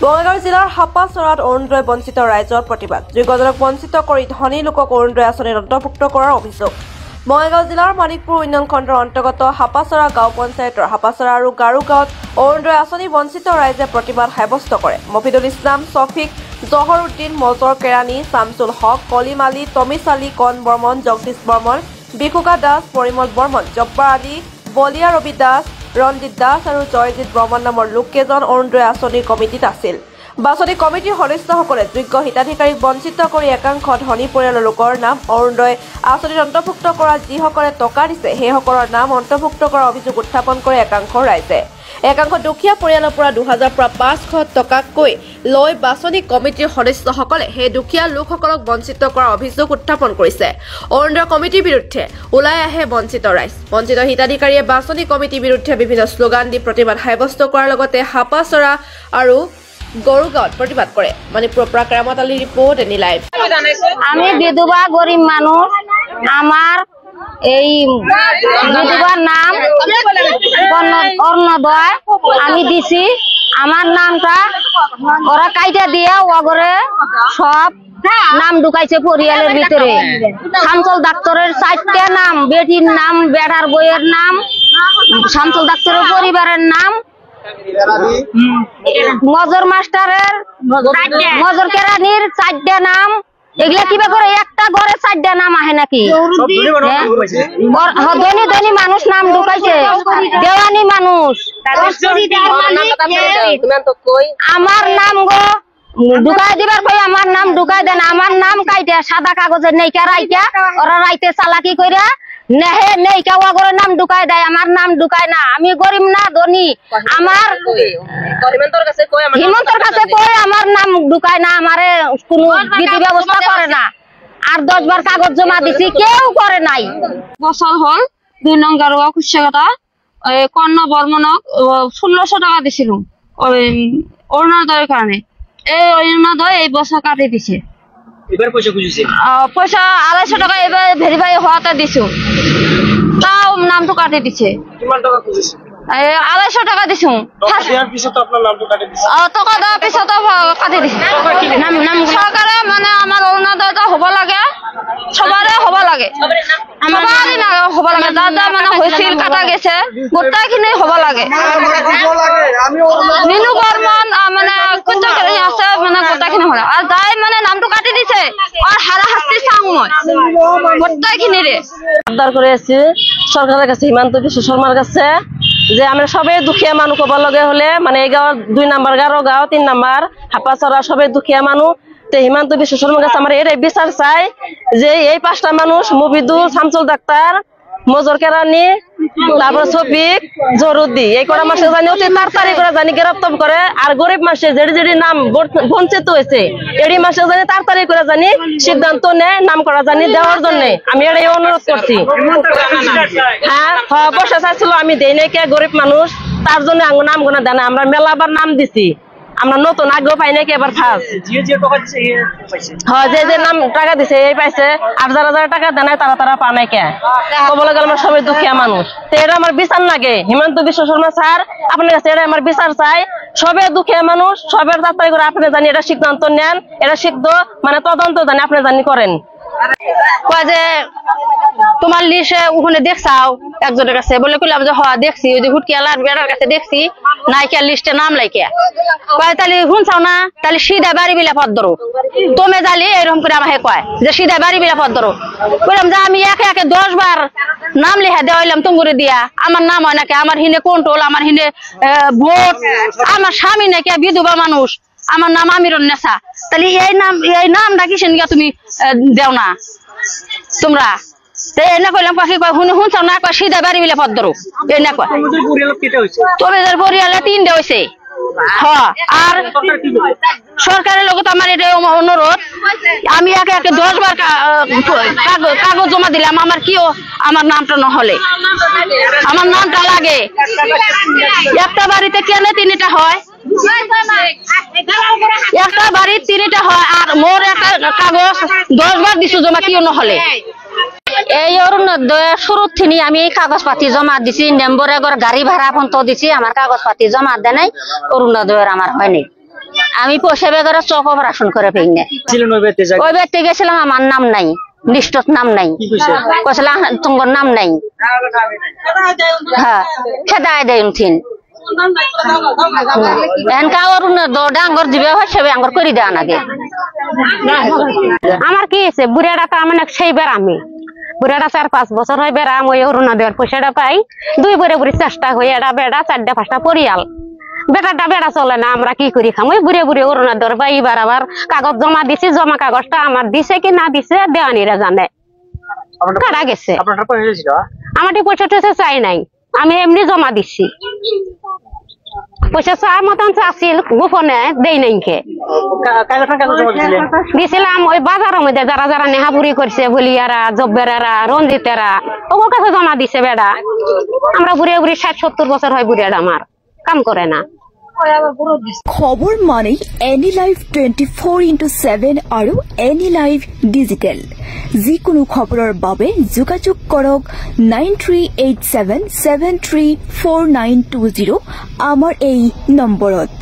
বঙাইগাঁও জিলাৰ হাপাচৰাত অৰুণোদয় বঞ্চিত ৰাইজৰ প্ৰতিবাদ। যোগ্যজনক বঞ্চিত কৰি ধনী লোকক অৰুণোদয় আঁচনিত অন্তৰ্ভুক্ত কৰাৰ অভিযোগ। বঙাইগাঁও জিলাৰ মানিকপুৰ উন্নয়ন খণ্ডৰ অন্তৰ্গত হাপাচৰা গাঁও পঞ্চায়তৰ হাপাচৰা আৰু গাৰু গাঁৱত অৰুণোদয় আঁচনি বঞ্চিত ৰাইজে প্ৰতিবাদ সাব্যস্ত কৰে। মফিদুল ইছলাম, শফিক, জহৰুদ্দিন, মজৰ কেৰাণী, শামছুল হক, কলিম আলী, তমিছ আলী, কণ বৰ্মন, জগদীশ বৰ্মন, বিকুকা দাস, পৰিমল বৰ্মন, জব্বাৰ আলী, বলিয়া ৰবি দাস, ৰঞ্জিত দাস আৰু জয়জিৎ বৰ্মন নামৰ লোককেইজন অৰুণোদয় আঁচনিৰ কমিটিত আছিল। বাছনি কমিটিৰ সদস্যসকলে যোগ্য হিতাধিকাৰীক বঞ্চিত কৰি একাংশ ধনী পৰিয়ালৰ লোকৰ নাম অৰুণোদয় আঁচনিত অন্তৰ্ভুক্ত কৰা যিসকলে টকা দিছে সেইসকলৰ নাম অন্তৰ্ভুক্ত কৰাৰ অভিযোগ উত্থাপন কৰে একাংশ ৰাইজে। একাংশ দুখীয়া পৰিয়ালৰ পৰা ২০০০ পৰা ৫০০ টকাকৈ লৈ বাছনি কমিটিৰ সদস্যসকলে সেই দুখীয়া লোকসকলক বঞ্চিত কৰাৰ অভিযোগ উত্থাপন কৰিছে। অৰুণোদয় কমিটিৰ বিৰুদ্ধে ওলাই আহে বঞ্চিত ৰাইজ। বঞ্চিত হিতাধিকাৰীয়ে বাছনি কমিটিৰ বিৰুদ্ধে বিভিন্ন শ্লোগান দি প্ৰতিবাদ সাব্যস্ত কৰাৰ লগতে হাপাচৰা আৰু গৰুগাঁৱত প্ৰতিবাদ কৰে। মণিপুৰৰ পৰা Keramat Ali report, any live. আমি বিধবা গরিব মানুষ, আমার এই বিধবার নাম অরুণোদয় আমি দিছি। আমার নামটা ওরা কাইটা দিয়ে ওগরে সব নাম ঢুকাইছে পরিয়ালের ভিতরে। শামসুল ডাক্তারের 4টা নাম, বেটির নাম, বেড়ার বইয়ের নাম, শামসুল ডাক্তারের পরিবারের নাম, মজর মাস্টারের, মজর কেরানির 4টা নাম। এগুলা কিবা করে একটা ঘরে 4টা নাম আহে নাকি? ধনী ধনী মানুষ নাম ঢুকাইছে, দেওয়ানি মানুষ। আমার নাম গো ঢুকাই দিবার ভাই, আমার নাম ঢুকাই দেন। আমার নাম কাইটা সাদা কাগজের নেইকা রাইকা ওরা রাইতে চালাকি কইরা নেহে নেইকা ওগরে নাম ঢুকাই দেয়, আমার নাম ঢুকায় না। আমি গরিব না ধনী, আমার হিমন্তর কাছে কই আমার নাম ঢুকায় না, আমারে কোনো বিধি ব্যবস্থা করে না। আর 10 বার কাগজ জমা দিছি, কেউ করে নাই। বছর হল 2 নং গারুয়া কুশিয়াটা কর্ণ বর্মনক 1600 টাকা দিছিল অরুণোদয়ের কারণে। এই অরুণোদয় এই বছর কাটি দিছে। এবার পয়সা খুঁজেছে, পয়সা 250 টাকা এবার ভেরিফাই হওয়াতে দিছো, তাও নামটো কাটি দিছে। কিমান টাকা খুঁজেছে? 250 টাকা দিছো। টাকা দেওয়ার পিছত আপনার নামটো কাটি দিছে। টাকা দেওয়ার পিছত কাটি দিছে। সরকারে মানে আমার অরুণোদয়টা হব লাগে, সবারে হব লাগে, সবারই না হব লাগে। দাদা মানে হয়েছিল, কাটা গেছে, গোটাইখিনি হব লাগে। মিনু বর্মন মানে কুঞ্জকেরি আছে, মানে গোটাইখিনি হল। আর যাই মানে নামটো কাটি দিছে আর হারাহাস্তি চাও মই গোটাইখিনি রে আবদার করে আছি সরকারের কাছে, হিমন্ত বিশ্ব শর্মার কাছে, যে আমরা সবাই দুখিয়া মানুষ হব লগে হলে মানে এই গাঁৱৰ 2 নাম্বার গারো গাঁও, 3 নাম্বার হাপাচরা সবাই দুখিয়া মানুষ। হিমন্ত বিশ্ব শর্মার কাছে আমার এটাই বিচার চাই যে এই 5টা মানুষ মফিদুল, শামসুল ডাক্তার, মজর কেরানি, তারপর শফিক, জহরুদ্দিন, এই কটা মাসে জানি অতি তাড়াতাড়ি করে জানি গ্রেপ্তার করে। আর গরিব মাসে যেটি নাম বঞ্চিত হয়েছে এটি মাসে জানি তাড়াতাড়ি করে জানি সিদ্ধান্ত নেয় নাম করা জানি দেওয়ার জন্য আমি এটাই অনুরোধ করছি। হ্যাঁ, পয়সা চাইছিল, আমি দেই নাই, কে গরিব মানুষ তার জন্য নাম গোনা দেয় না। আমরা মেলাবার নাম দিছি, আমরা নতুন আগ্রহ পাই নাকি এবার ফার্স্ট। যে যে নাম টাকা দিছে এই পাইছে, আর যারা যারা টাকা দেয় নাই তারা পা নাই। কে কবলে গেল আমরা সবাই দুখিয়া মানুষ, তো এটা আমার বিচার লাগে। হিমন্ত বিশ্ব শর্মা স্যার, আপনার কাছে এটা আমার বিচার চাই। সবে দুখিয়া মানুষ, সবের তাড়াতাড়ি করে আপনি জানি এটা সিদ্ধান্ত নেন, এটা সিদ্ধ মানে তদন্ত জানি আপনি জানি করেন। কয় যে তোমার লিস্টে ওখানে দেখছাও একজনের কাছে, বলে কইলাম যে হ্যাঁ দেখছি, ওই যে হুটকিয়ালার বেড়ার কাছে দেখছি, নাইকিয়া লিস্টে নাম লাইকিয়া। কয় তাহলে শুনছাও না, তাহলে সিধা বাড়ি বিলা পথ ধরো। তুমি জালি এরকম করে আমাকে কয় যে সিধা বাড়ি বিলা পথ ধরো। বললাম যে আমি একে একে 10 বার নাম লেখা দেওয়াইলাম তুমগুড়ি দিয়া, আমার নাম হয় নাকি, আমার হিনে কন্ট্রোল, আমার হিনে ভোট, আমার স্বামী নাকি বিধবা মানুষ, আমার নাম আমিরুন নেসা। তাহলে এই নামটা কিসের নিয়ে তুমি দেও না তোমরা? এনে কইলাম পাখি কয় শুনছাও না, কয় সিধা বাড়ি বিলে পথ ধরো। এনে কয় তোমাদের পরিয়ালে 3টে হয়েছে। হ্যাঁ, আর সরকারের লোক আমার এটা অনুরোধ, আমি একে একে 10 বার কাগজ জমা দিলাম, আমার কিও আমার নামটা নহলে আমার নামটা লাগে। একটা বাড়িতে কেন 3টা হয়, একটা বাড়ির 3টা হয়, আর মোর একটা কাগজ 10 বার দিছো জমা কিও নহলে। এই অরুণোদয় শুরুর থেকে আমি কাগজ পাতি জমা দিছি, নেম্বরে গাড়ি ভাড়া পর্যন্ত দিছি, আমার কাগজ পাতি জমা দেয় নাই, অরুণোদয়ের আমার হয়নি। আমি পয়সা বেগরে চোখ অপারেশন করে পেই না ছিলেন ওই বাড়িতে ওই বাড়িতে গেছিলাম আমার নাম নাই লিস্টত নাম নাই কইছিলাম তোমার নাম নাই হ্যাঁ খেদায় দেয় উঠিন এনকা ওর ডাঙ্গর দিবে হয় সবে আঙ্গর করে দেওয়া নাগে আমার কি হয়েছে বুড়াটা তো আমার সেই বেড়ামি বুড়াটা 4-5 বছর হয় বেড়াম ওই অরুণা দেওয়ার পয়সাটা পাই 2 বুড়ে বুড়ি চেষ্টা হয়ে এটা বেড়া 4-5টা পরিয়াল বেটাটা বেড়া চলে না আমরা কি করি খাম ওই বুড়ে বুড়ে অরুণা দেওয়ার পাই এবার আবার কাগজ জমা দিছি জমা কাগজটা আমার দিছে কি না দিছে দেওয়ানিরা জানে কারা গেছে আমার পয়সা টয়সা চাই নাই আমি এমনি জমা দিচ্ছি পয়সা চার মতন চাচ্ছিল গোপনে দেই নাই দিছিলাম ওই বাজারের মধ্যে যারা যারা নেহাপুরি করছে বলিয়ারা জব্বেরা রঞ্জিতেরা ওর কাছে জমা দিছে বেড়া আমরা বুড়ে বুড়ি 60-70 বছর হয় বুড়িয়াটা আমার কাম করে না খবর মানে এনি লাইভ 24/7 আৰু এনি লাইভ ডিজিটেল যিকোনো খবৰৰ বাবে যোগাযোগ কৰক 9387734920 আমাৰ এই নম্বৰত।